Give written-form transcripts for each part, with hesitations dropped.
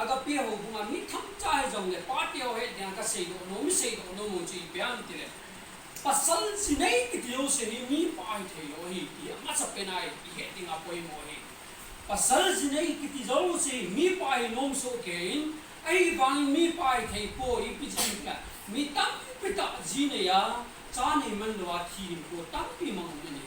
aga pe ho bunga mi tham cha he jong le party ho he dang ka sei do no mi sei do no mo chi pian ti le pasal sinai ki tio se ni mi pai the lo hi ti ma sa pe nai i he ding a poi mo hi pasal sinai ki ti zo se mi pai nom so ke ai bang mi pai the po i pi chi ka mi tam pi ta ji ne ya cha ne man lo a thi ni ko tam pi ma ne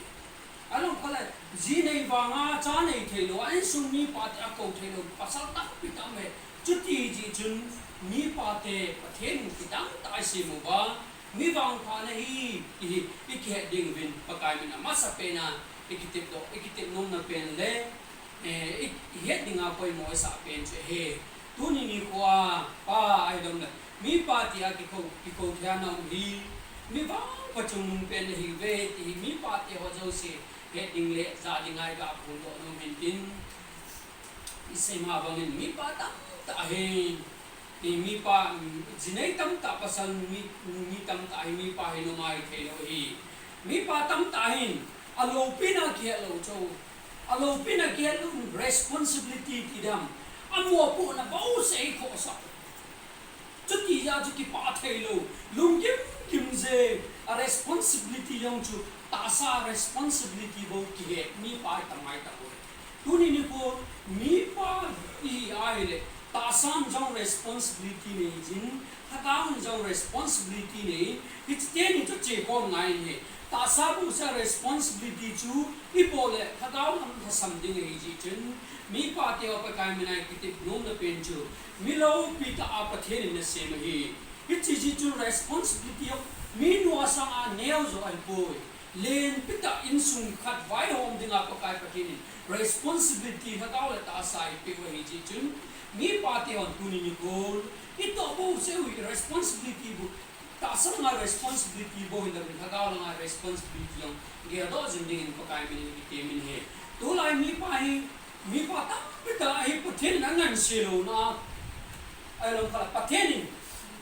along kala ji nei wanga cha nei thelo an sum mi pa te ko thelo pasal tak pitam me chuti ji chun mi pa te pathen pitam tai se mu ba mi wang pha na hi ikhe ding win pakai min ma sa pe na ikitip nom na pen le he ding a poi mo sa pen che he tu ni kwa pa ai dom na mi pa ti a ki ko thya na hi mi wang pa chung pen hi ve ti mi pa te ho jo se he ding le za ding ai ga phul do no min tin isai ma bangin mi pa tam ta he ti mi pa jinai tam ta pasan mi tam ta mi pa he no mai the lo hi mi pa tam ta hin alo pina ke lo cho alo pina ke lo responsibility ti dam amo po na bao sei kho sa chuti ya chu ki pa the lo lum kim je a responsibility yong chu ta sa responsibility bo ki he mi pa tamai ta ko tu ni ko mi pa I ai le ta sam jong responsibility ne jin thakaun jong responsibility ne it's ten to che ko ngai ne ta sa bu sa responsibility chu I po le thakaun am thasam ding ei ji chen mi pa te op kai mi nai ki te nom na pen chu mi lo pi ta a pa the ne se ma hi it's ji chu responsibility of mi no sa a neo zo ai boy len pita insung khat vai hom dinga ko kai pakin responsibility hataw la ta sai pe wa hi ji chun mi pa te on tuni ni gol ito bo se wi responsibility bu ta sa nga responsibility bo hin da hataw la nga responsibility yong ge do jin ding ko kai min ni te min he to lai mi pa ta pita hi pathin nan se lo na ai lo ka pathin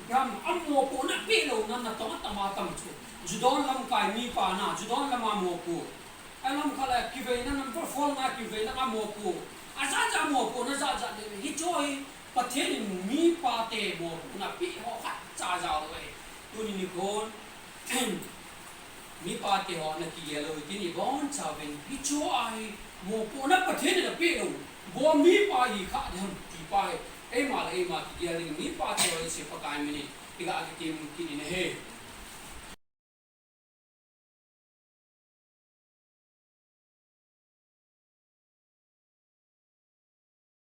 gam ammo po na pe lo na to ta ma tam chu judon lam kai mi pa na judon lam mo ko alam khala ki ve na nam perform na ki ve na mo ko aja mo ko na za de hi choi pathen mi pa te mo na pi ho khat cha ja lo e tu ni kon mi pa te ho na ki ye lo ti ni bon cha ven hi choi mo ko na pathen na pi lo bo mi pa hi kha dham ti pa e ma ki ye mi pa te ho se pa kai mi ni iga ki tim ki ni he